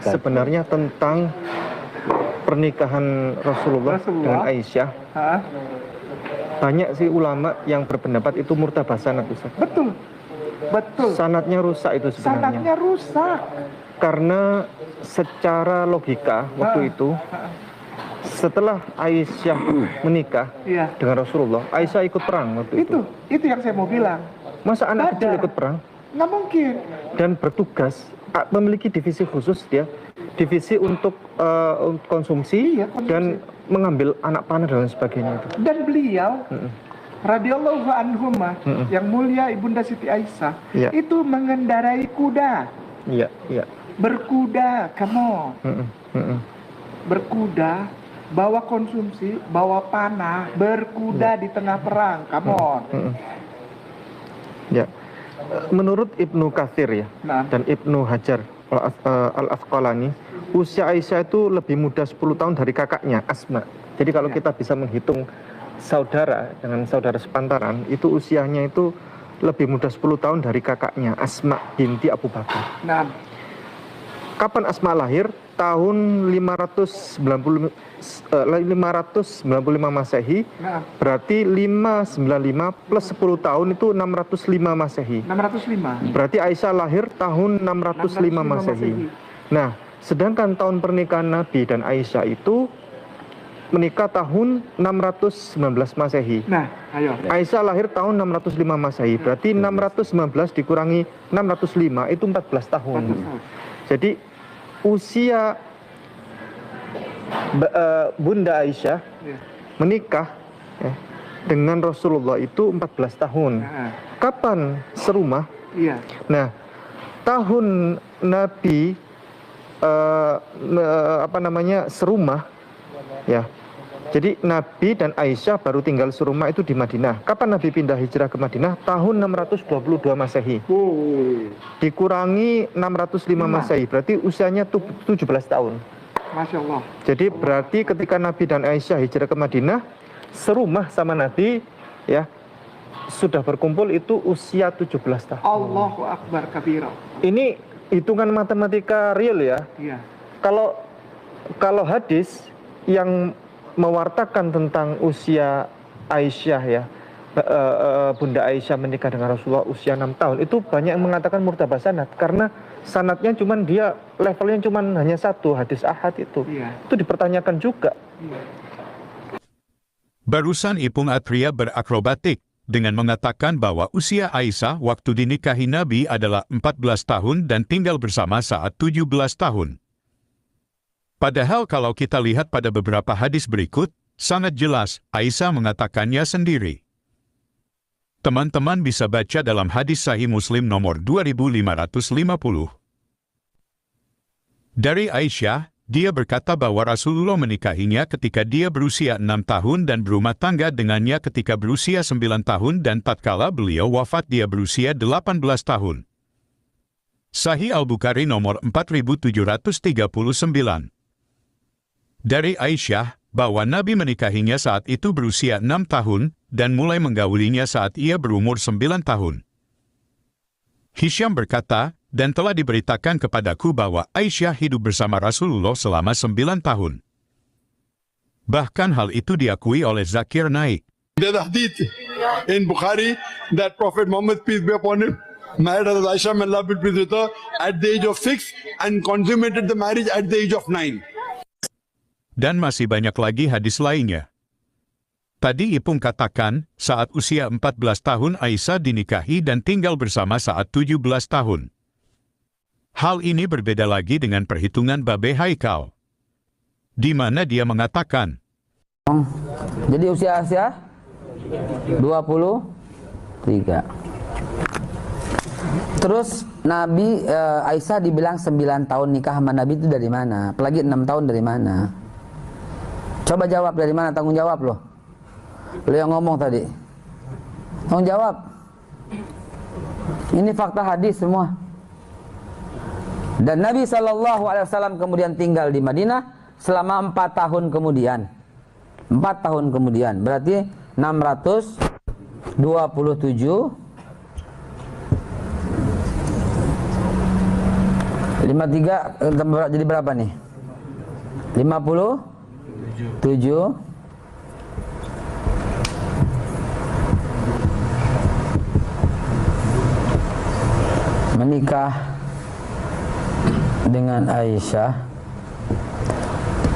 sebenarnya tentang pernikahan Rasulullah dengan Aisyah. Banyak sih ulama yang berpendapat itu murtabah sanad, Ustaz. Betul. Sanadnya rusak itu sebenarnya. Sanadnya rusak. Karena secara logika waktu itu setelah Aisyah menikah dengan Rasulullah, Aisyah ikut perang waktu itu. Itu yang saya mau bilang. Masa anak kecil ikut perang? Nggak mungkin. Dan bertugas, memiliki divisi khusus dia, divisi untuk konsumsi, dan mengambil anak panah dan sebagainya itu. Dan beliau radhiyallahu anhumah, yang mulia Ibunda Siti Aisyah, itu mengendarai kuda. Berkuda, come on. Berkuda, bawa konsumsi, bawa panah, berkuda di tengah perang, come on. Menurut Ibnu Katsir dan Ibnu Hajar Al-Asqalani, usia Aisyah itu lebih muda 10 tahun dari kakaknya Asma. Jadi kalau kita bisa menghitung saudara dengan saudara sepantaran, itu usianya itu lebih muda 10 tahun dari kakaknya Asma binti Abu Bakar. Kapan Asma lahir? Tahun 595 Masehi. Berarti 595 plus 10 tahun itu 605 Masehi. 605. Berarti Aisyah lahir tahun 605 Masehi. Nah, sedangkan tahun pernikahan Nabi dan Aisyah itu menikah tahun 619 Masehi. Aisyah lahir tahun 605 Masehi. Berarti 619 dikurangi 605 itu 14 tahun. Jadi usia Bunda Aisyah menikah dengan Rasulullah itu 14 tahun. Kapan serumah? Nah, tahun Nabi serumah, jadi Nabi dan Aisyah baru tinggal serumah itu di Madinah. Kapan Nabi pindah hijrah ke Madinah? Tahun 622 Masehi. Dikurangi 605 Masehi, berarti usianya 17 tahun. Masya Allah. Jadi berarti ketika Nabi dan Aisyah hijrah ke Madinah, serumah sama Nabi, sudah berkumpul itu usia 17 tahun. Allahu Akbar kabira. Ini hitungan matematika real ya. Kalau hadis yang mewartakan tentang usia Aisyah Bunda Aisyah menikah dengan Rasulullah usia 6 tahun, itu banyak yang mengatakan murtabah sanad karena sanadnya cuman dia levelnya cuman hanya satu, hadis ahad itu. Itu dipertanyakan juga. Barusan Ipung Atria berakrobatik dengan mengatakan bahwa usia Aisyah waktu dinikahi Nabi adalah 14 tahun dan tinggal bersama saat 17 tahun. Padahal kalau kita lihat pada beberapa hadis berikut, sangat jelas Aisyah mengatakannya sendiri. Teman-teman bisa baca dalam hadis Sahih Muslim nomor 2550. Dari Aisyah, dia berkata bahwa Rasulullah menikahinya ketika dia berusia 6 tahun dan berumah tangga dengannya ketika berusia 9 tahun dan tatkala beliau wafat dia berusia 18 tahun. Sahih Al-Bukhari nomor 4739. Dari Aisyah, bahwa Nabi menikahinya saat itu berusia 6 tahun, dan mulai menggaulinya saat ia berumur 9 tahun. Hisham berkata, dan telah diberitakan kepadaku bahwa Aisyah hidup bersama Rasulullah selama 9 tahun. Bahkan hal itu diakui oleh Zakir Naik. There's a hadith in Bukhari that Prophet Muhammad, peace be upon him, married Aisha, may Allah be pleased with her, at the age of 6 and consummated the marriage at the age of 9. Dan masih banyak lagi hadis lainnya. Tadi Ipung katakan, saat usia 14 tahun Aisyah dinikahi dan tinggal bersama saat 17 tahun. Hal ini berbeda lagi dengan perhitungan Babe Haikal, di mana dia mengatakan, jadi usia Aisyah 23. Terus Nabi Aisyah dibilang 9 tahun nikah sama Nabi itu dari mana? Apalagi 6 tahun dari mana? Coba jawab dari mana, tanggung jawab loh. Lo yang ngomong tadi. Tanggung jawab. Ini fakta hadis semua. Dan Nabi SAW kemudian tinggal di Madinah selama 4 tahun kemudian. 4 tahun kemudian. Berarti 627 53 jadi berapa nih? 57 menikah dengan Aisyah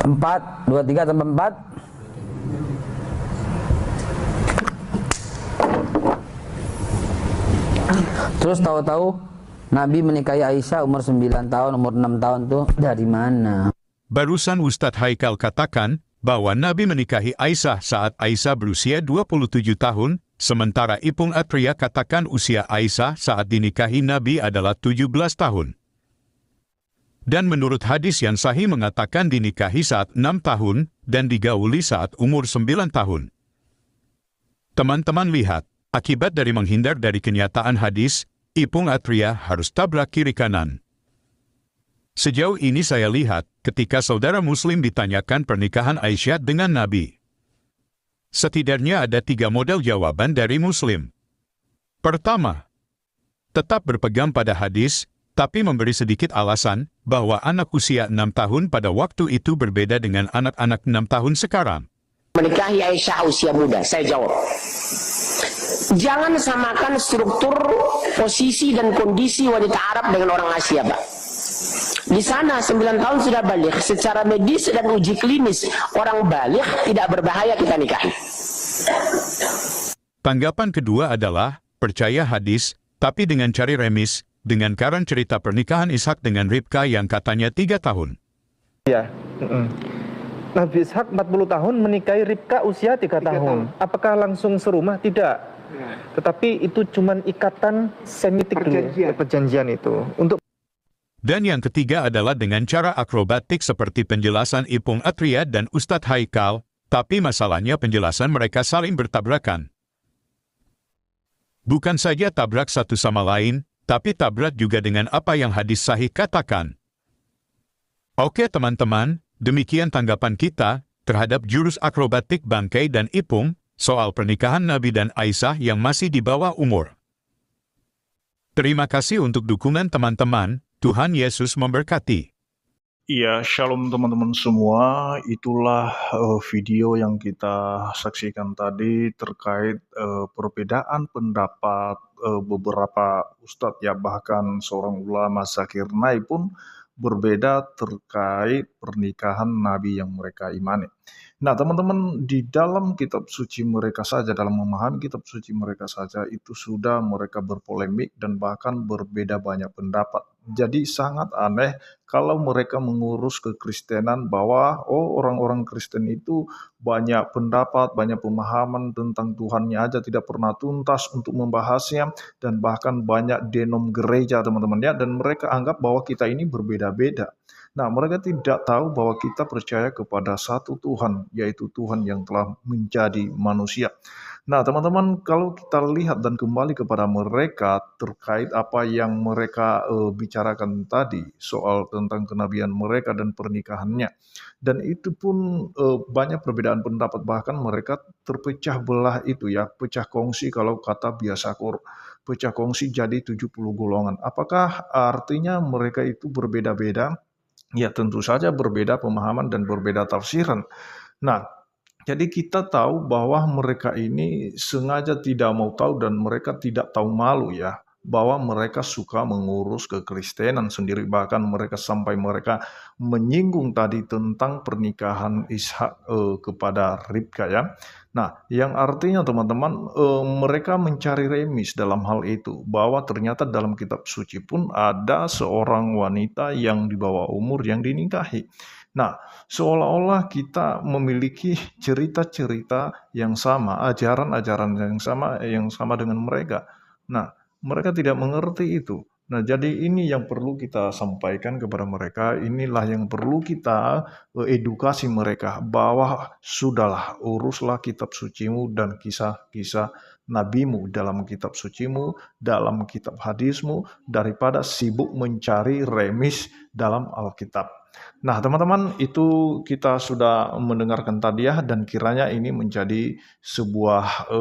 23 tambah 4 terus tahu-tahu Nabi menikahi Aisyah umur 9 tahun, umur 6 tahun tuh dari mana? Barusan Ustadz Haikal katakan bahwa Nabi menikahi Aisyah saat Aisyah berusia 27 tahun, sementara Ipung Atria katakan usia Aisyah saat dinikahi Nabi adalah 17 tahun. Dan menurut hadis yang sahih mengatakan dinikahi saat 6 tahun dan digauli saat umur 9 tahun. Teman-teman lihat, akibat dari menghindar dari kenyataan hadis, Ipung Atria harus tabrak kiri kanan. Sejauh ini saya lihat, ketika saudara Muslim ditanyakan pernikahan Aisyah dengan Nabi. Setidaknya ada 3 model jawaban dari Muslim. Pertama, tetap berpegang pada hadis, tapi memberi sedikit alasan bahwa anak usia 6 tahun pada waktu itu berbeda dengan anak-anak 6 tahun sekarang. Menikahi Aisyah usia muda, saya jawab. Jangan samakan struktur, posisi, dan kondisi wanita Arab dengan orang Asia, Pak. Di sana 9 tahun sudah balik. Secara medis dan uji klinis, orang balik tidak berbahaya kita nikahi. Tanggapan kedua adalah, percaya hadis, tapi dengan cari remis, dengan karan cerita pernikahan Ishak dengan Ribka yang katanya 3 tahun. Ya, Nabi Ishak 40 tahun menikahi Ribka usia 3 tahun. Apakah langsung serumah? Tidak. Tetapi itu cuman ikatan semitik dulu, perjanjian itu. Dan yang ketiga adalah dengan cara akrobatik seperti penjelasan Ipung Atria dan Ustadz Haikal, tapi masalahnya penjelasan mereka saling bertabrakan. Bukan saja tabrak satu sama lain, tapi tabrak juga dengan apa yang hadis sahih katakan. Oke teman-teman, demikian tanggapan kita terhadap jurus akrobatik Bangkai dan Ipung soal pernikahan Nabi dan Aisyah yang masih di bawah umur. Terima kasih untuk dukungan teman-teman. Tuhan Yesus memberkati. Iya, shalom teman-teman semua. Itulah video yang kita saksikan tadi terkait perbedaan pendapat beberapa ustadz, ya bahkan seorang ulama Zakir Naik pun berbeda terkait pernikahan Nabi yang mereka imani. Nah teman-teman, di dalam kitab suci mereka saja, dalam memahami kitab suci mereka saja, itu sudah mereka berpolemik dan bahkan berbeda banyak pendapat. Jadi sangat aneh kalau mereka mengurus kekristenan bahwa orang-orang Kristen itu banyak pendapat, banyak pemahaman tentang Tuhannya aja, tidak pernah tuntas untuk membahasnya, dan bahkan banyak denom gereja teman-teman ya, dan mereka anggap bahwa kita ini berbeda-beda. Nah, mereka tidak tahu bahwa kita percaya kepada satu Tuhan, yaitu Tuhan yang telah menjadi manusia. Nah, teman-teman, kalau kita lihat dan kembali kepada mereka terkait apa yang mereka bicarakan tadi soal tentang kenabian mereka dan pernikahannya. Dan itu pun banyak perbedaan pendapat, bahkan mereka terpecah belah itu ya, pecah kongsi kalau kata biasa pecah kongsi jadi 70 golongan. Apakah artinya mereka itu berbeda-beda? Ya tentu saja berbeda pemahaman dan berbeda tafsiran. Nah, jadi kita tahu bahwa mereka ini sengaja tidak mau tahu dan mereka tidak tahu malu ya, bahwa mereka suka mengurus kekristenan sendiri, bahkan mereka sampai mereka menyinggung tadi tentang pernikahan Ishak kepada Ribka ya. Nah, yang artinya teman-teman, mereka mencari remis dalam hal itu, bahwa ternyata dalam kitab suci pun ada seorang wanita yang di bawah umur yang dinikahi. Nah, seolah-olah kita memiliki cerita-cerita yang sama, ajaran-ajaran yang sama dengan mereka. Nah, mereka tidak mengerti itu. Nah, jadi ini yang perlu kita sampaikan kepada mereka, inilah yang perlu kita edukasi mereka, bahwa sudahlah, uruslah kitab sucimu dan kisah-kisah nabimu dalam kitab sucimu, dalam kitab hadismu, daripada sibuk mencari remis dalam Alkitab. Nah, teman-teman, itu kita sudah mendengarkan tadi ya, dan kiranya ini menjadi sebuah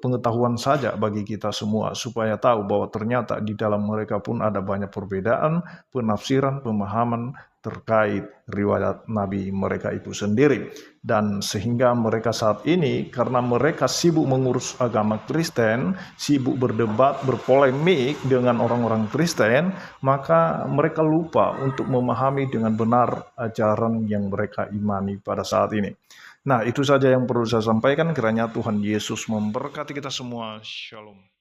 pengetahuan saja bagi kita semua, supaya tahu bahwa ternyata di dalam mereka pun ada banyak perbedaan, penafsiran, pemahaman terkait riwayat Nabi mereka itu sendiri. Dan sehingga mereka saat ini, karena mereka sibuk mengurus agama Kristen, sibuk berdebat, berpolemik dengan orang-orang Kristen, maka mereka lupa untuk memahami dengan benar ajaran yang mereka imani pada saat ini. Nah, itu saja yang perlu saya sampaikan. Kiranya Tuhan Yesus memberkati kita semua. Shalom.